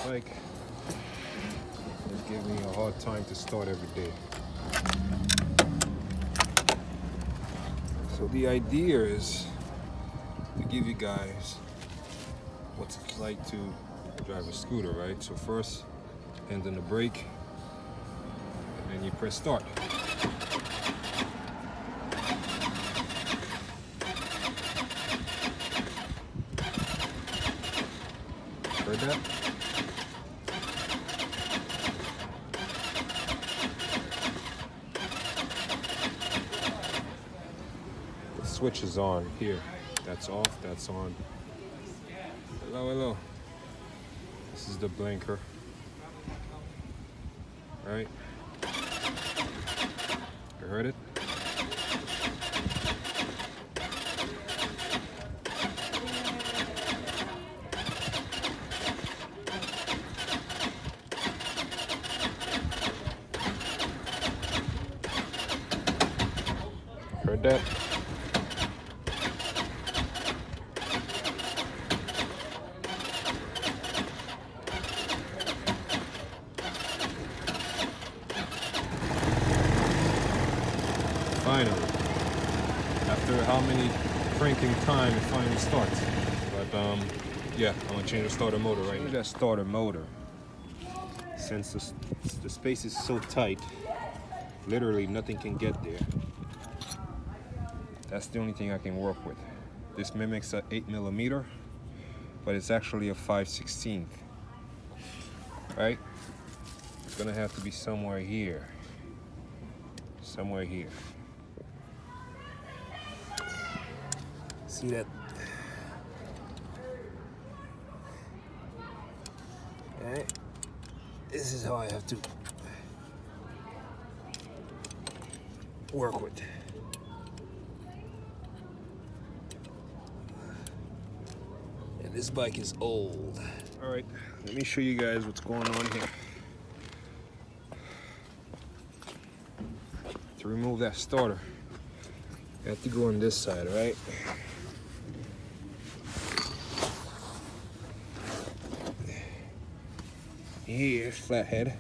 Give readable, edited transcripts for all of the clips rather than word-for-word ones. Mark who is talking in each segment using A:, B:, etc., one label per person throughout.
A: Bike is giving me a hard time to start every day. So the idea is to give you guys what it's like to drive a scooter, right? So first, hand on the brake, and then you press start. Heard that? The switch is on here. That's off, that's on. Hello, hello. This is the blinker. Right? You heard it? Heard that? Finally, after how many cranking time, it finally starts. But yeah, I'm gonna change the starter motor right now. That starter motor, since the space is so tight, literally nothing can get there. That's the only thing I can work with. This mimics an 8mm, but it's actually a 5/16, right? It's gonna have to be somewhere here. Somewhere here. See that? Okay. This is how I have to work with. And this bike is old. All right, let me show you guys what's going on here. To remove that starter, you have to go on this side, right? Here, flathead,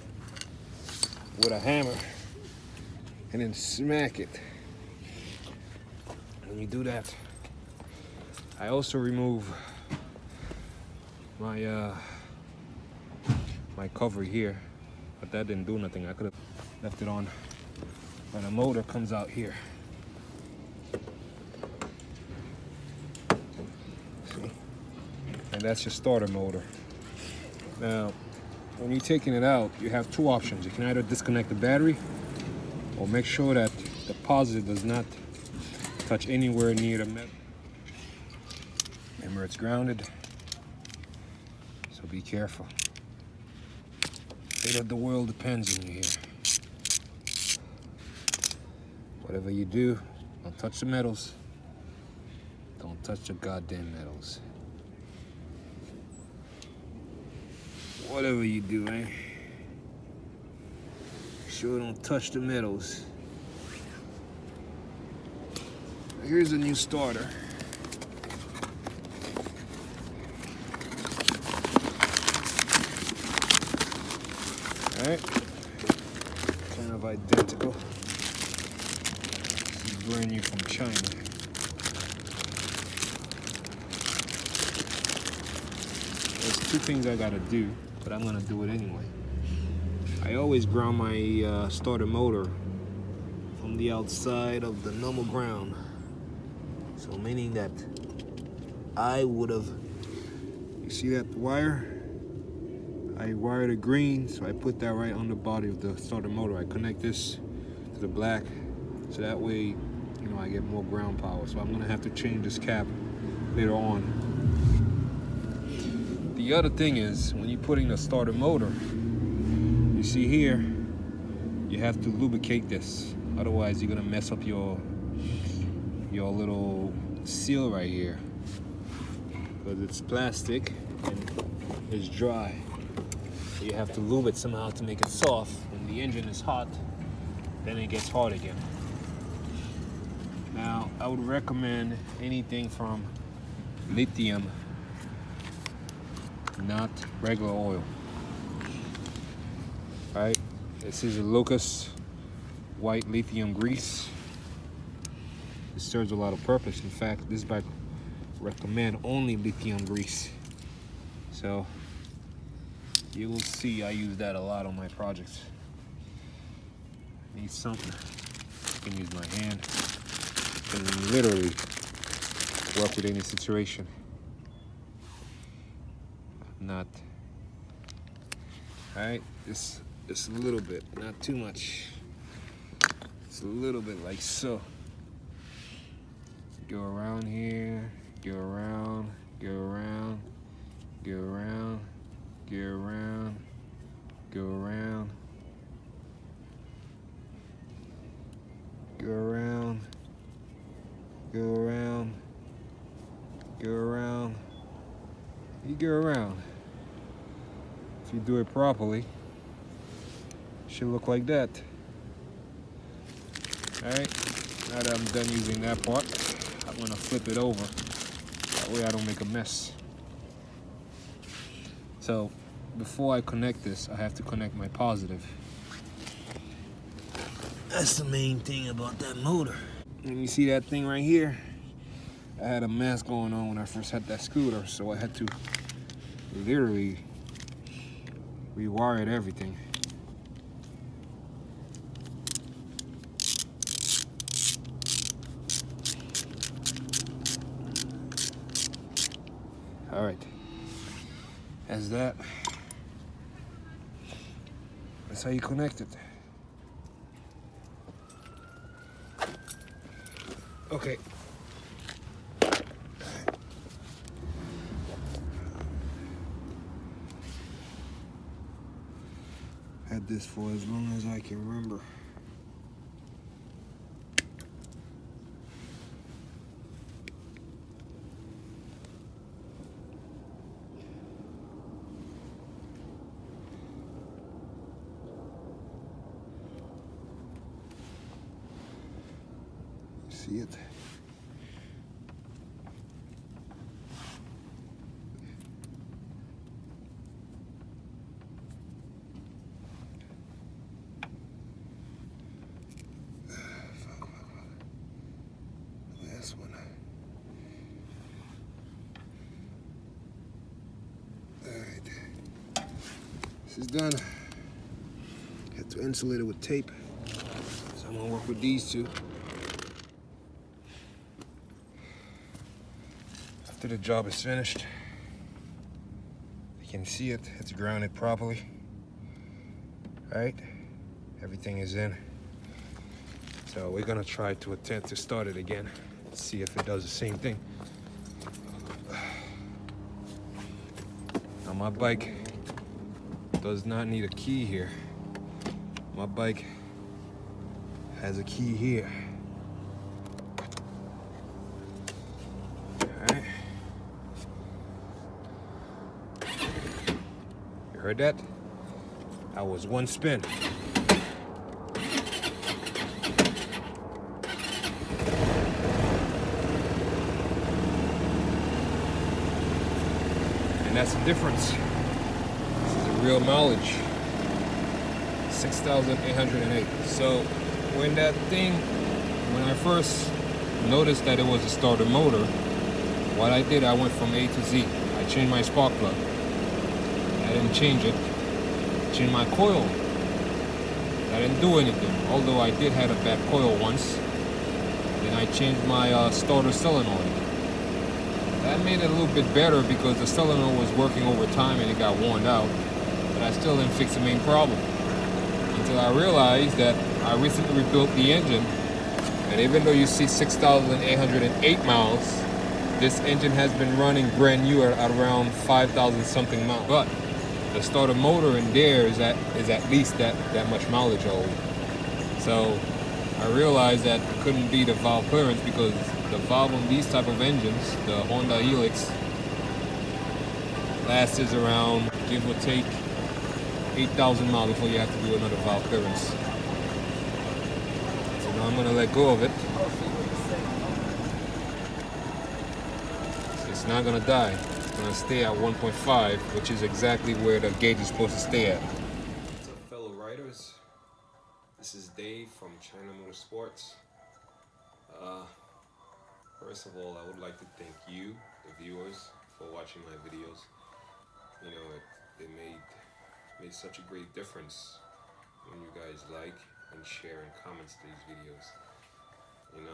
A: with a hammer, and then smack it. When you do that, I also remove my my cover here, but that didn't do nothing. I could have left it on, but the motor comes out here. See? And that's your starter motor. Now, when you're taking it out, you have two options. You can either disconnect the battery or make sure that the positive does not touch anywhere near the metal. Remember, it's grounded, so be careful. Fate of the world depends on you here. Whatever you do, don't touch the metals. Don't touch the goddamn metals. Whatever you do, eh? Sure don't touch the metals. here's a new starter. Alright, kind of identical. This is brand new from China. There's two things I gotta do, but I'm gonna do it anyway. I always ground my starter motor from the outside of the normal ground. So meaning that I would have, you see that wire? I wired it green, so I put that right on the body of the starter motor. I connect this to the black, so that way, you know, I get more ground power. So I'm gonna have to change this cap later on. The other thing is, when you're putting the starter motor, you see here, you have to lubricate this. Otherwise, you're gonna mess up your little seal right here, because it's plastic and it's dry. So you have to lube it somehow to make it soft. When the engine is hot, then it gets hard again. Now, I would recommend anything from lithium, not regular oil. All right, this is a Lucas white lithium grease. It serves a lot of purpose. In fact, this bike recommend only lithium grease. So you will see I use that a lot on my projects. Need something. I can use my hand. I can literally work with any situation. Not. All right, just a little bit, not too much. It's a little bit like so. Go around here, go around, go around, go around, go around, go around, go around, go around, go around. You go around. If you do it properly, it should look like that. All right, now that I'm done using that part, I'm gonna flip it over. That way I don't make a mess. So before I connect this, I have to connect my positive. That's the main thing about that motor. And you see that thing right here? I had a mess going on when I first had that scooter, so I had to literally rewire everything. All right, as that, that's how you connect it. Okay. Had this for as long as I can remember. See it? Last one. All right. This is done. Had to insulate it with tape. So I'm gonna work with these two. After the job is finished, you can see it, it's grounded properly. All right, everything is in. So we're gonna try to attempt to start it again, see if it does the same thing. Now my bike does not need a key here. My bike has a key here. Heard that? That was one spin. that's the difference. This is a real mileage. 6,808. So when I first noticed that it was a starter motor, what I did, I went from A to Z. I changed my spark plug. I didn't change it. Changed my coil. I didn't do anything, although I did have a bad coil once. Then I changed my starter solenoid. That made it a little bit better because the solenoid was working over time and it got worn out, but I still didn't fix the main problem. Until I realized that I recently rebuilt the engine, and even though you see 6,808 miles, this engine has been running brand new at around 5,000 something miles. But the starter motor in there is at least that much mileage old. So I realized that it couldn't be the valve clearance, because the valve on these type of engines, the Honda Helix, lasts around, give or take, 8,000 miles before you have to do another valve clearance. So now I'm going to let go of it. It's not going to die. It's going to stay at 1.5, which is exactly where the gauge is supposed to stay at. What's up, fellow riders? This is Dave from China Motorsports. First of all, I would like to thank you, the viewers, for watching my videos. You know, it made such a great difference when you guys like and share and comment these videos. And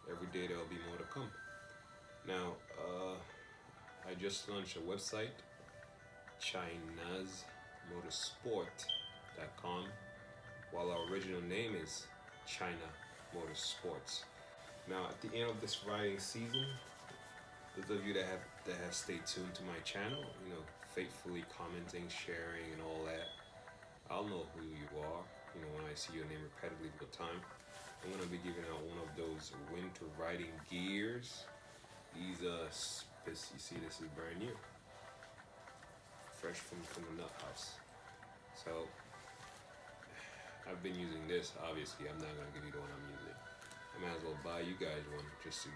A: every day there'll be more to come. Now, I just launched a website, chinasmotorsport.com, while our original name is China Motorsports. Now, at the end of this riding season, those of you that have stayed tuned to my channel, you know, faithfully commenting, sharing, and all that, I'll know who you are. You know, when I see your name repetitively all the time, I'm gonna be giving out one of those winter riding gears. These you see, this is brand new, fresh from the nut house. So I've been using this. Obviously, I'm not gonna give you the one I'm using. I might as well buy you guys one just to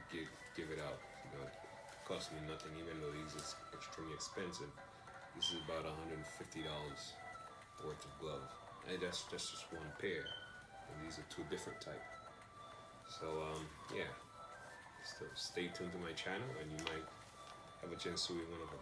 A: give it out. You know, it costs me nothing, even though these is extremely expensive. This is about $150 worth of glove. And that's just one pair. And these are two different type. So yeah. So stay tuned to my channel and you might have a chance to win one of them.